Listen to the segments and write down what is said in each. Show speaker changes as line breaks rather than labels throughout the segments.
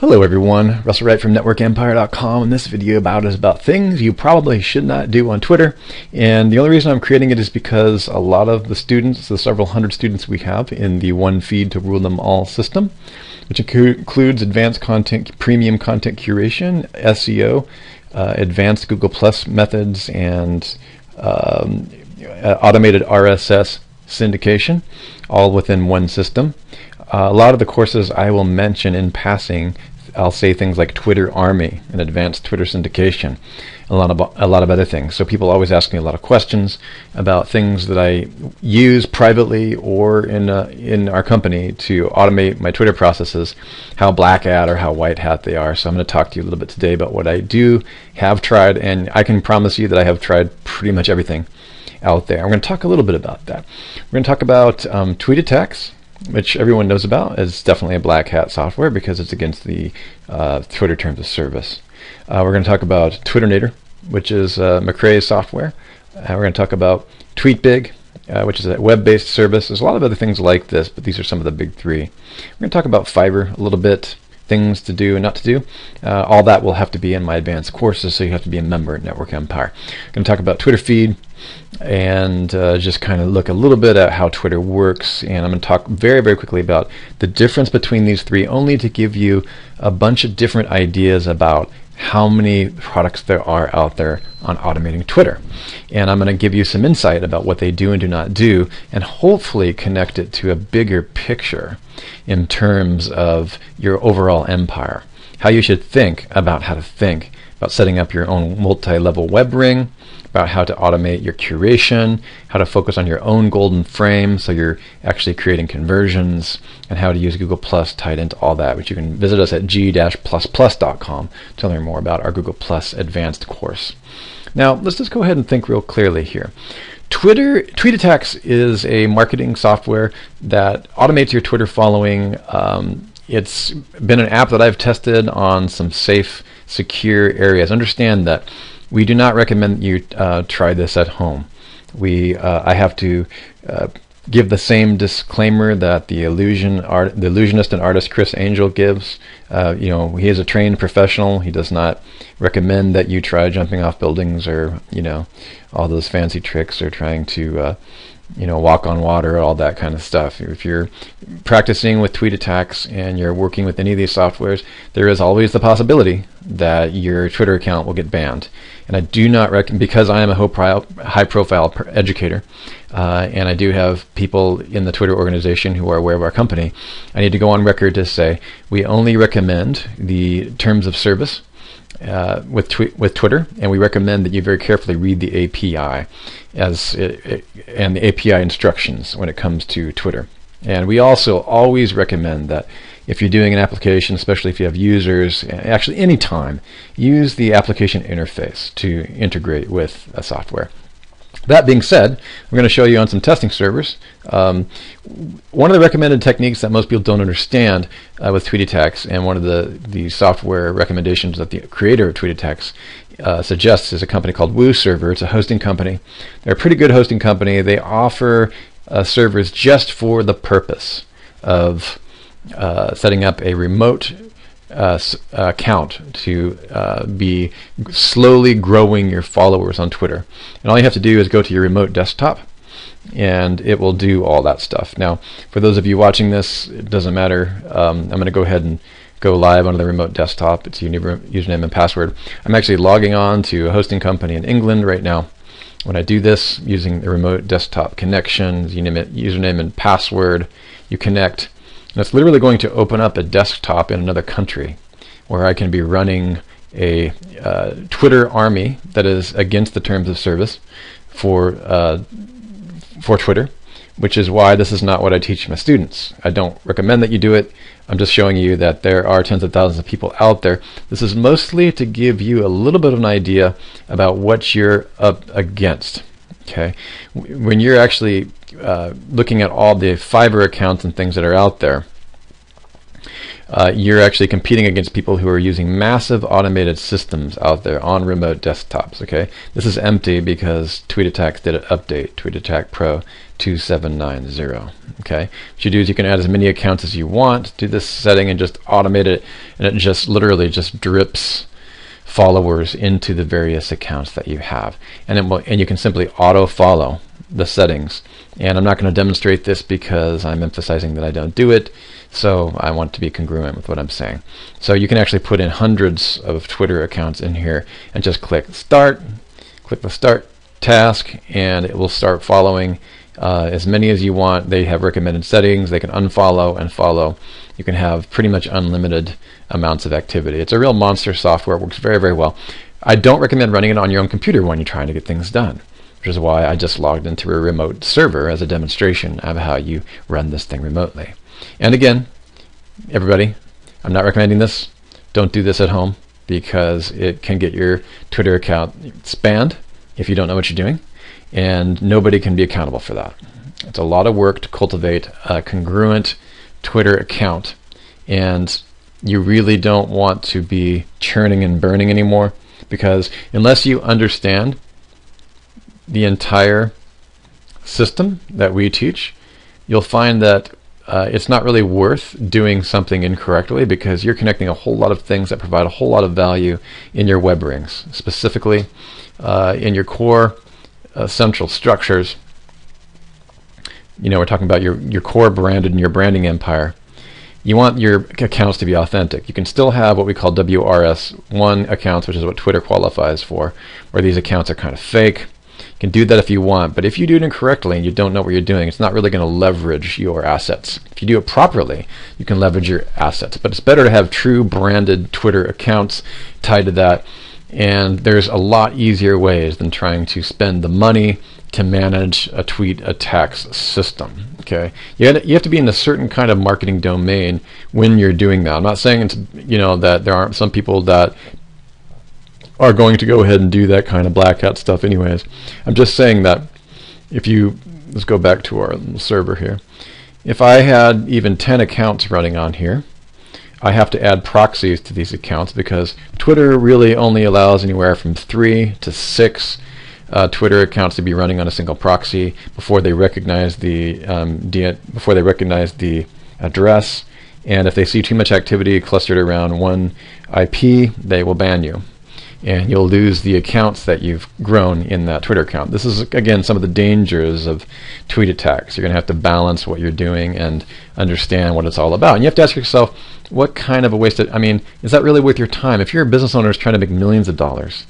Hello everyone, Russell Wright from networkempire.com, and this video is about things you probably should not do on Twitter. And the only reason I'm creating it is because a lot of the students, the several hundred students we have in the One Feed to Rule Them All system, which includes advanced content, premium content curation, SEO, advanced Google Plus methods, and automated RSS syndication, all within one system. A lot of the courses I will mention in passing, I'll say things like Twitter Army and advanced Twitter syndication, a lot of other things. So people always ask me a lot of questions about things that I use privately or in our company to automate my Twitter processes, how black hat or how white hat they are. So I'm going to talk to you a little bit today about what I have tried, and I can promise you that I have tried pretty much everything out there. I'm going to talk a little bit about that. We're going to talk about tweet attacks, which everyone knows about. Is definitely a black hat software because it's against the Twitter terms of service. We're going to talk about Twitternator, which is McRae's software. We're going to talk about TweetBig, which is a web-based service. There's a lot of other things like this, but these are some of the big three. We're going to talk about Fiverr a little bit, things to do and not to do. All that will have to be in my advanced courses, so you have to be a member at Network Empire. We're going to talk about Twitter feed and just kind of look a little bit at how Twitter works, and I'm going to talk very, very quickly about the difference between these three, only to give you a bunch of different ideas about how many products there are out there on automating Twitter. And I'm going to give you some insight about what they do and do not do, and hopefully connect it to a bigger picture in terms of your overall empire, how you should think about how to think about setting up your own multi-level web ring, about how to automate your curation, how to focus on your own golden frame so you're actually creating conversions, and how to use Google Plus tied into all that, which you can visit us at g-++.com to learn more about our Google Plus advanced course. Now let's just go ahead and think real clearly here. Tweet Attacks is a marketing software that automates your Twitter following. It's been an app that I've tested on some safe, secure areas. Understand that we do not recommend you try this at home. I have to give the same disclaimer that the illusionist and artist Chris Angel gives. He is a trained professional. He does not recommend that you try jumping off buildings or all those fancy tricks or trying to walk on water, all that kind of stuff. If you're practicing with tweet attacks and you're working with any of these softwares, there is always the possibility that your Twitter account will get banned. And I do not recommend, because I am a high-profile educator, and I do have people in the Twitter organization who are aware of our company, I need to go on record to say we only recommend the terms of service with Twitter, and we recommend that you very carefully read the API and the API instructions when it comes to Twitter. And we also always recommend that if you're doing an application, especially if you have users, actually any time, use the application interface to integrate with a software. That being said, we're going to show you on some testing servers. One of the recommended techniques that most people don't understand with tweet attacks, and one of the software recommendations that the creator of tweet attacks suggests, is a company called WooServer. It's a hosting company. They're a pretty good hosting company. They offer servers just for the purpose of setting up a remote account to be slowly growing your followers on Twitter. And all you have to do is go to your remote desktop and it will do all that stuff. Now, for those of you watching this, it doesn't matter. I'm going to go ahead and go live onto the remote desktop. It's your username and password. I'm actually logging on to a hosting company in England right now. When I do this using the remote desktop connection, username and password, you connect. And it's literally going to open up a desktop in another country where I can be running a Twitter army that is against the terms of service for Twitter, which is why this is not what I teach my students. I don't recommend that you do it. I'm just showing you that there are tens of thousands of people out there. This is mostly to give you a little bit of an idea about what you're up against. Okay, when you're actually looking at all the Fiverr accounts and things that are out there, you're actually competing against people who are using massive automated systems out there on remote desktops. Okay, this is empty because TweetAttack did an update, TweetAttack Pro 2790. Okay, what you do is you can add as many accounts as you want, do this setting and just automate it, and it just literally just drips followers into the various accounts that you have, and you can simply auto follow the settings. And I'm not going to demonstrate this because I'm emphasizing that I don't do it, so I want to be congruent with what I'm saying. So you can actually put in hundreds of Twitter accounts in here and just click start, click the start task, and it will start following as many as you want. They have recommended settings. They can unfollow and follow. You can have pretty much unlimited amounts of activity. It's a real monster software. It works very, very well. I don't recommend running it on your own computer when you're trying to get things done, which is why I just logged into a remote server as a demonstration of how you run this thing remotely. And again, everybody, I'm not recommending this. Don't do this at home because it can get your Twitter account spammed if you don't know what you're doing, and nobody can be accountable for that. It's a lot of work to cultivate a congruent Twitter account, and you really don't want to be churning and burning anymore, because unless you understand the entire system that we teach, you'll find that it's not really worth doing something incorrectly, because you're connecting a whole lot of things that provide a whole lot of value in your web rings, specifically in your core central structures. You know, we're talking about your core branded and your branding empire. You want your accounts to be authentic. You can still have what we call WRS1 accounts, which is what Twitter qualifies for, where these accounts are kind of fake. You can do that if you want, but if you do it incorrectly and you don't know what you're doing, it's not really going to leverage your assets. If you do it properly, you can leverage your assets, but it's better to have true branded Twitter accounts tied to that, and there's a lot easier ways than trying to spend the money to manage a TweetAttack's system. Okay, you have to be in a certain kind of marketing domain when you're doing that. I'm not saying it's, you know, that there aren't some people that are going to go ahead and do that kind of black hat stuff anyways. I'm just saying that if you, let's go back to our server here. If I had even 10 accounts running on here, I have to add proxies to these accounts, because Twitter really only allows anywhere from 3 to 6 Twitter accounts to be running on a single proxy before they recognize the address. And if they see too much activity clustered around one IP, they will ban you, and you'll lose the accounts that you've grown in that Twitter account. This is, again, some of the dangers of TweetAttack. You're going to have to balance what you're doing and understand what it's all about. And you have to ask yourself, what kind of a waste of, I mean, is that really worth your time? If you're a business owner who's trying to make millions of dollars,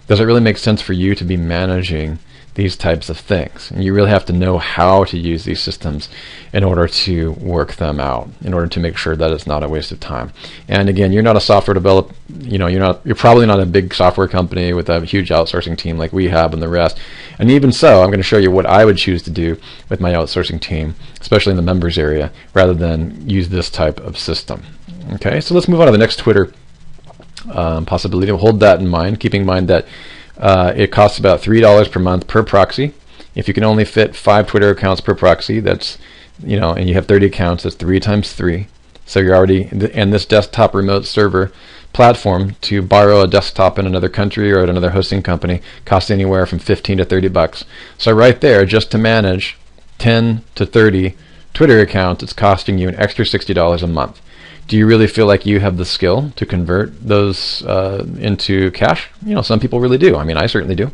does it really make sense for you to be managing these types of things? And you really have to know how to use these systems in order to work them out, in order to make sure that it's not a waste of time. And again, you're not a software developer, you know, you're probably not a big software company with a huge outsourcing team like we have and the rest. And even so, I'm going to show you what I would choose to do with my outsourcing team, especially in the members area, rather than use this type of system. Okay, so let's move on to the next Twitter possibility. Hold that in mind, keeping in mind that it costs about $3 per month per proxy. If you can only fit 5 Twitter accounts per proxy, that's, you know, and you have 30 accounts, that's 3 times 3. So you're already, and this desktop remote server platform, to borrow a desktop in another country or at another hosting company, costs anywhere from 15 to 30 bucks. So right there, just to manage 10 to 30 Twitter accounts, it's costing you an extra $60 a month. Do you really feel like you have the skill to convert those into cash? You know, some people really do. I mean, I certainly do.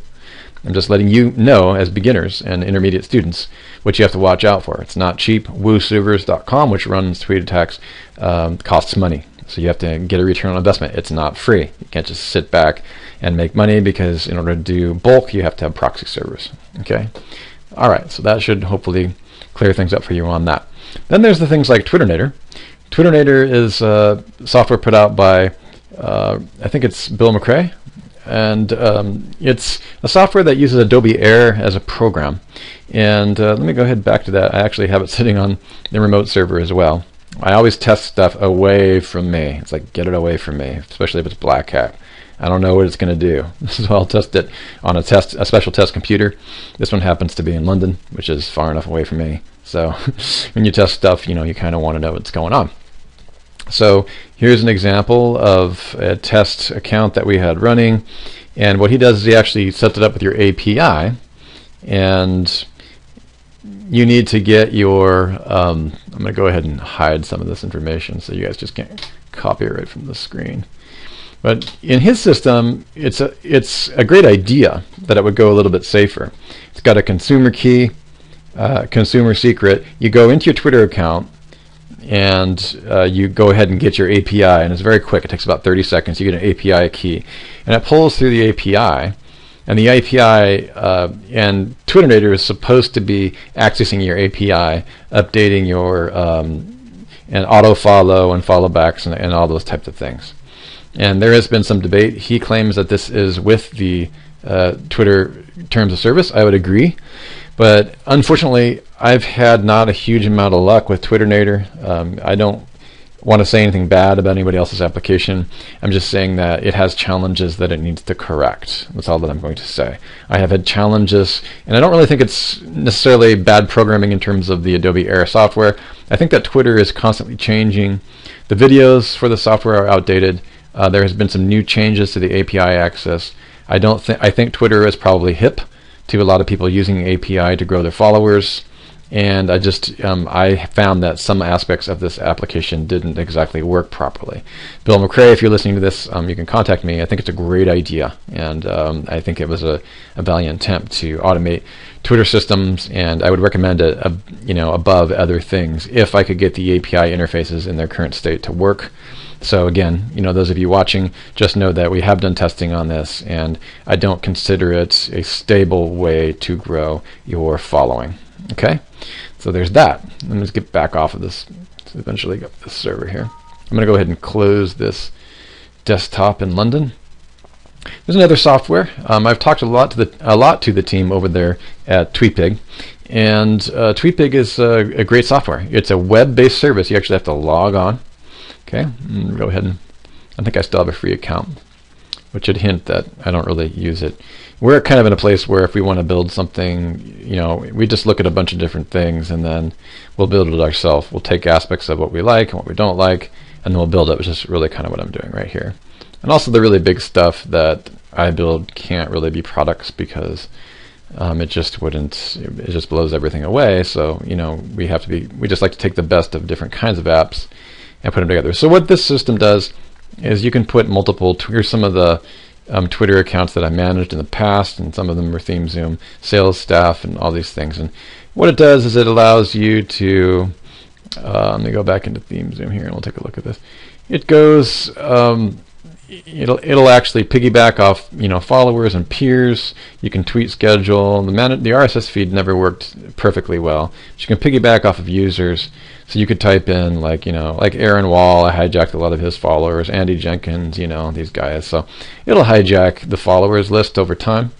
I'm just letting you know, as beginners and intermediate students, what you have to watch out for. It's not cheap. WooServers.com, which runs TweetAttack's, costs money. So you have to get a return on investment. It's not free. You can't just sit back and make money, because in order to do bulk, you have to have proxy servers. Okay? All right, so that should hopefully clear things up for you on that. Then there's the things like Twitternator. Twitternator is software put out by, I think it's Bill McRae, and it's a software that uses Adobe Air as a program. And let me go ahead back to that. I actually have it sitting on the remote server as well. I always test stuff away from me. It's like, get it away from me, especially if it's black hat. I don't know what it's going to do. So I'll test it on a special test computer. This one happens to be in London, which is far enough away from me. So when you test stuff, you know, you kind of want to know what's going on. So here's an example of a test account that we had running, and what he does is he actually sets it up with your API, and you need to get your I'm going to go ahead and hide some of this information so you guys just can't copy it right from the screen. But in his system, it's a great idea that it would go a little bit safer. It's got a consumer key, consumer secret. You go into your Twitter account and you go ahead and get your API, and it's very quick. It takes about 30 seconds. You get an API key, and it pulls through the API. And the API and Twitternator is supposed to be accessing your API, updating your and auto follow and follow backs and all those types of things. And there has been some debate. He claims that this is with the Twitter terms of service. I would agree, but unfortunately, I've had not a huge amount of luck with Twitternator. I don't want to say anything bad about anybody else's application. I'm just saying that it has challenges that it needs to correct. That's all that I'm going to say. I have had challenges, and I don't really think it's necessarily bad programming in terms of the Adobe Air software. I think that Twitter is constantly changing. The videos for the software are outdated. There has been some new changes to the API access. I think Twitter is probably hip to a lot of people using API to grow their followers. And I found that some aspects of this application didn't exactly work properly. Bill McRae, if you're listening to this, you can contact me. I think it's a great idea, and I think it was a valiant attempt to automate Twitter systems, and I would recommend it, above other things if I could get the API interfaces in their current state to work. So again, those of you watching, just know that we have done testing on this, and I don't consider it a stable way to grow your following. Okay, so there's that. Let me just get back off of this to eventually get this server here. I'm going to go ahead and close this desktop in London. There's another software. I've talked a lot to the team over there at TweetPig, and TweetPig is a great software. It's a web-based service. You actually have to log on. Okay, go ahead and I think I still have a free account, which would hint that I don't really use it. We're kind of in a place where if we want to build something, we just look at a bunch of different things and then we'll build it ourselves. We'll take aspects of what we like and what we don't like, and then we'll build it, which is really kind of what I'm doing right here. And also the really big stuff that I build can't really be products because it just blows everything away. So, we just like to take the best of different kinds of apps and put them together. So what this system does is you can put multiple, here's some of the Twitter accounts that I managed in the past, and some of them are ThemeZoom sales staff and all these things. And what it does is it allows you to, let me go back into ThemeZoom here and we'll take a look at this. It goes, it'll actually piggyback off followers and peers. You can tweet schedule. The RSS feed never worked perfectly well, but you can piggyback off of users. So you could type in like Aaron Wall. I hijacked a lot of his followers. Andy Jenkins, these guys. So it'll hijack the followers list over time.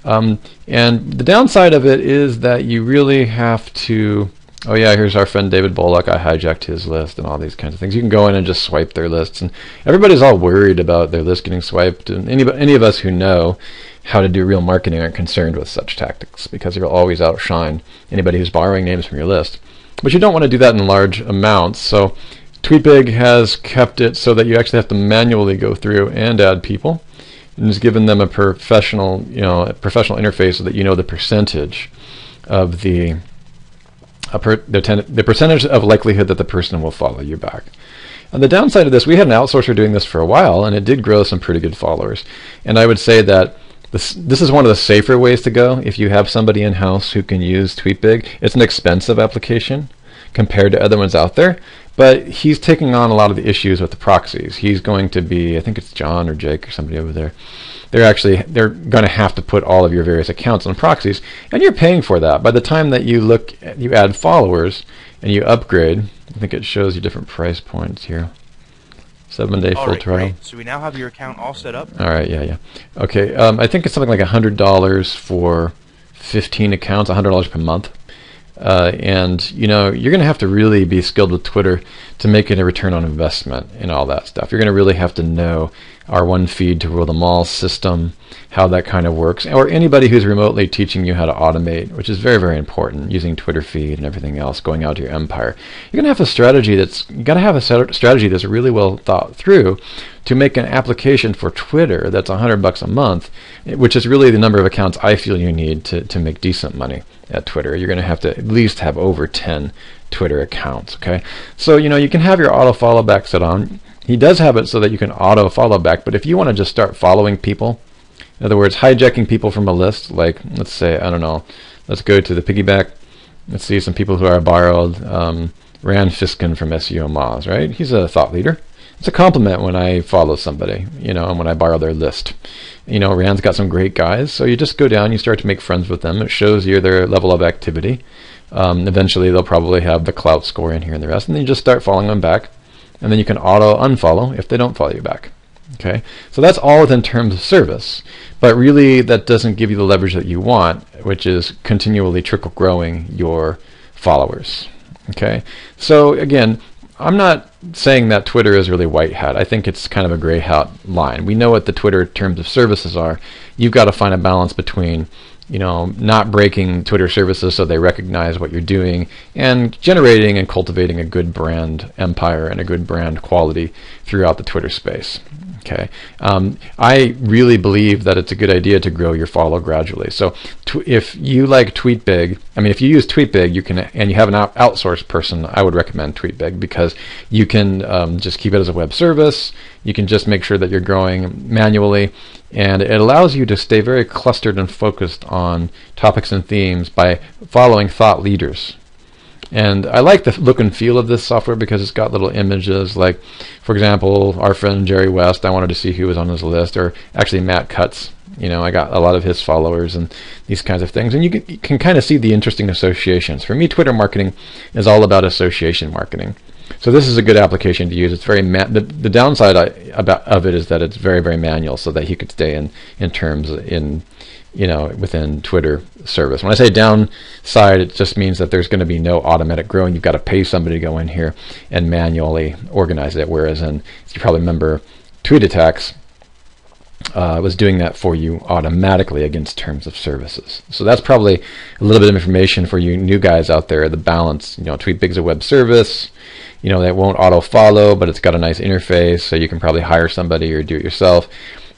And the downside of it is that you really have to. Oh yeah, here's our friend David Bullock. I hijacked his list and all these kinds of things. You can go in and just swipe their lists, and everybody's all worried about their list getting swiped. And any of us who know how to do real marketing aren't concerned with such tactics because you'll always outshine anybody who's borrowing names from your list. But you don't want to do that in large amounts. So TweetPig has kept it so that you actually have to manually go through and add people, and has given them a professional interface so that the percentage of the percentage of likelihood that the person will follow you back. And the downside of this, we had an outsourcer doing this for a while, and it did grow some pretty good followers. And I would say that this is one of the safer ways to go if you have somebody in-house who can use TweetPig. It's an expensive application compared to other ones out there, but he's taking on a lot of the issues with the proxies. He's going to be, I think it's John or Jake or somebody over there. They're going to have to put all of your various accounts on proxies, and you're paying for that. By the time that you add followers and you upgrade, I think it shows you different price points here. 7-day full trial.
Great. So we now have your account all set up.
All right, yeah. Okay, I think it's something like $100 for 15 accounts, $100 per month. And you're going to have to really be skilled with Twitter to make it a return on investment and all that stuff. You're going to really have to know our one feed to rule them all system, how that kind of works, or anybody who's remotely teaching you how to automate, which is very, very important, using Twitter feed and everything else, going out to your empire. You're gonna have a strategy you gotta have a strategy that's really well thought through to make an application for Twitter that's $100 a month, which is really the number of accounts I feel you need to make decent money at Twitter. You're gonna have to at least have over 10 Twitter accounts, okay? So, you can have your auto follow back set on. He does have it so that you can auto follow back, but if you want to just start following people, in other words, hijacking people from a list, like, let's say, I don't know, let's go to the piggyback. Let's see some people who are borrowed. Rand Fiskin from SEO Moz, right? He's a thought leader. It's a compliment when I follow somebody, and when I borrow their list. Rand's got some great guys, so you just go down, you start to make friends with them. It shows you their level of activity. Eventually, they'll probably have the clout score in here and the rest, and then you just start following them back, and then you can auto unfollow if they don't follow you back. Okay, so that's all within terms of service, but really that doesn't give you the leverage that you want, which is continually trickle growing your followers. Okay, so again, I'm not saying that Twitter is really white hat. I think it's kind of a gray hat line. We know what the Twitter terms of services are. You've got to find a balance between not breaking Twitter services so they recognize what you're doing, and generating and cultivating a good brand empire and a good brand quality throughout the Twitter space. Okay, I really believe that it's a good idea to grow your follow gradually. So if you like TweetBig, if you use TweetBig, you can, and you have an outsourced person, I would recommend TweetBig, because you can just keep it as a web service. You can just make sure that you're growing manually, and it allows you to stay very clustered and focused on topics and themes by following thought leaders. And I like the look and feel of this software because it's got little images, like, for example, our friend Jerry West, I wanted to see who was on his list, or actually Matt Cutts. I got a lot of his followers and these kinds of things. And you can kind of see the interesting associations. For me, Twitter marketing is all about association marketing. So this is a good application to use. It's very the downside of it is that it's very, very manual, so that you could stay in terms within Twitter service. When I say downside, it just means that there's going to be no automatic growing. You've got to pay somebody to go in here and manually organize it. Whereas as you probably remember, TweetAttacks was doing that for you automatically against terms of services. So that's probably a little bit of information for you new guys out there. The balance, TweetBig's a web service. That won't auto follow, but it's got a nice interface, so you can probably hire somebody or do it yourself.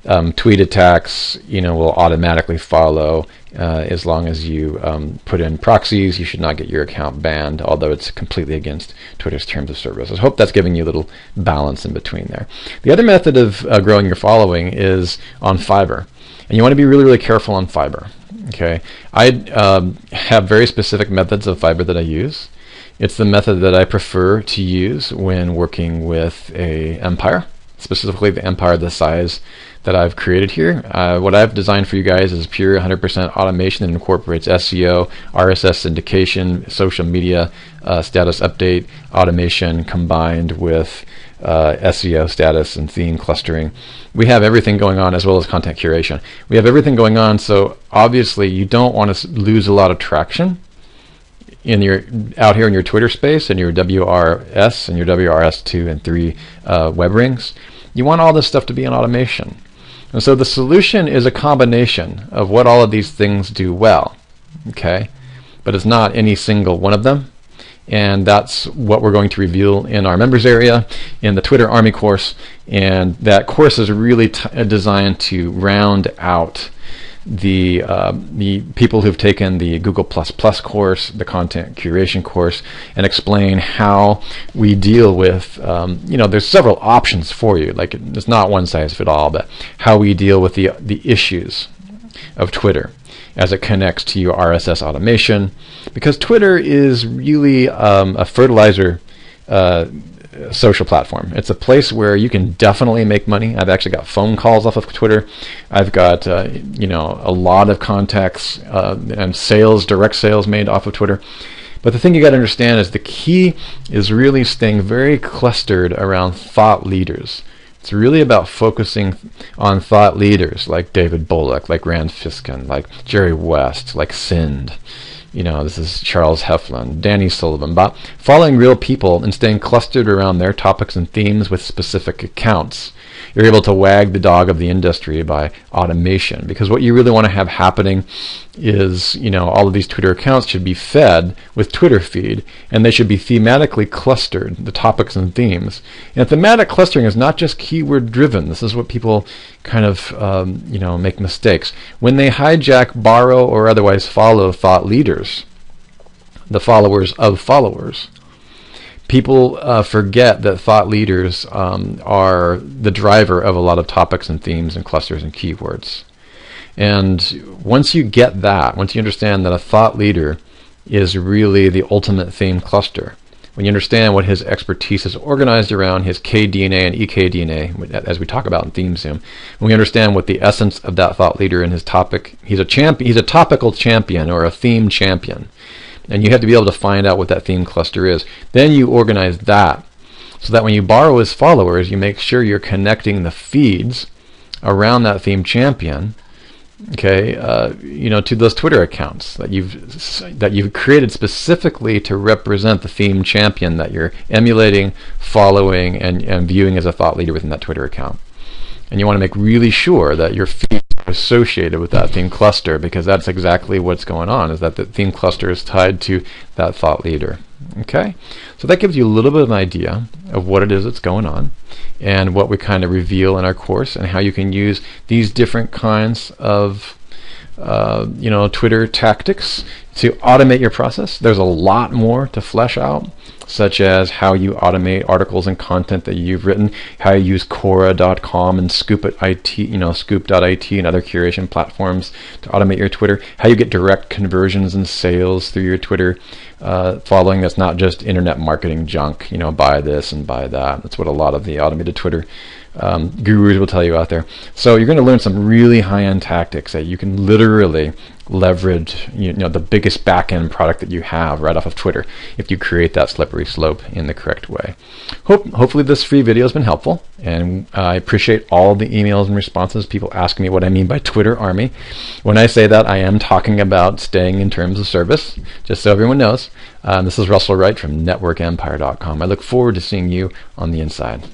TweetAttacks, will automatically follow as long as you put in proxies. You should not get your account banned, although it's completely against Twitter's terms of service. I hope that's giving you a little balance in between there. The other method of growing your following is on Fiverr, and you want to be really, really careful on Fiverr. Okay, I have very specific methods of Fiverr that I use. It's the method that I prefer to use when working with a empire, specifically the empire the size that I've created here. What I've designed for you guys is pure 100% automation that incorporates SEO, RSS syndication, social media status update automation combined with SEO status and theme clustering. We have everything going on, as well as content curation. We have everything going on, so obviously you don't want to lose a lot of traction out here in your Twitter space and your WRS and your WRS2 and 3 web rings. You want all this stuff to be in automation. And so the solution is a combination of what all of these things do well, okay? But it's not any single one of them. And that's what we're going to reveal in our members area in the Twitter Army course. And that course is really designed to round out the people who've taken the Google++ course, the content curation course, and explain how we deal with, there's several options for you. Like, it's not one size fit all, but how we deal with the issues of Twitter as it connects to your RSS automation, because Twitter is really a fertilizer social platform. It's a place where you can definitely make money. I've actually got phone calls off of Twitter. I've got a lot of contacts and direct sales made off of Twitter. But the thing you got to understand is the key is really staying very clustered around thought leaders. It's really about focusing on thought leaders like David Bullock, like Rand Fiskin, like Jerry West, like Sind. This is Charles Heflin, Danny Sullivan, about following real people and staying clustered around their topics and themes with specific accounts. You're able to wag the dog of the industry by automation, because what you really want to have happening is, all of these Twitter accounts should be fed with Twitter feed, and they should be thematically clustered, the topics and themes. And thematic clustering is not just keyword driven. This is what people kind of, make mistakes. When they hijack, borrow, or otherwise follow thought leaders, the followers of followers, people forget that thought leaders are the driver of a lot of topics and themes and clusters and keywords. And once you get that, once you understand that a thought leader is really the ultimate theme cluster, when you understand what his expertise is organized around, his KDNA and EKDNA, as we talk about in ThemeZoom, when we understand what the essence of that thought leader and his topic, he's a topical champion or a theme champion. And you have to be able to find out what that theme cluster is. Then you organize that so that when you borrow his followers, you make sure you're connecting the feeds around that theme champion, to those Twitter accounts that you've created specifically to represent the theme champion that you're emulating, following, and viewing as a thought leader within that Twitter account. And you want to make really sure that your feeds are associated with that theme cluster, because that's exactly what's going on, is that the theme cluster is tied to that thought leader. Okay? So that gives you a little bit of an idea of what it is that's going on and what we kind of reveal in our course, and how you can use these different kinds of Twitter tactics to automate your process. There's a lot more to flesh out, such as how you automate articles and content that you've written, how you use Quora.com and Scoop.it and other curation platforms to automate your Twitter, how you get direct conversions and sales through your Twitter following that's not just internet marketing junk, buy this and buy that. That's what a lot of the automated Twitter gurus will tell you out there. So you're going to learn some really high-end tactics that you can literally leverage the biggest back-end product that you have right off of Twitter if you create that slippery slope in the correct way. Hopefully this free video has been helpful, and I appreciate all the emails and responses. People ask me what I mean by Twitter Army. When I say that, I am talking about staying in terms of service, just so everyone knows. This is Russell Wright from networkempire.com. I look forward to seeing you on the inside.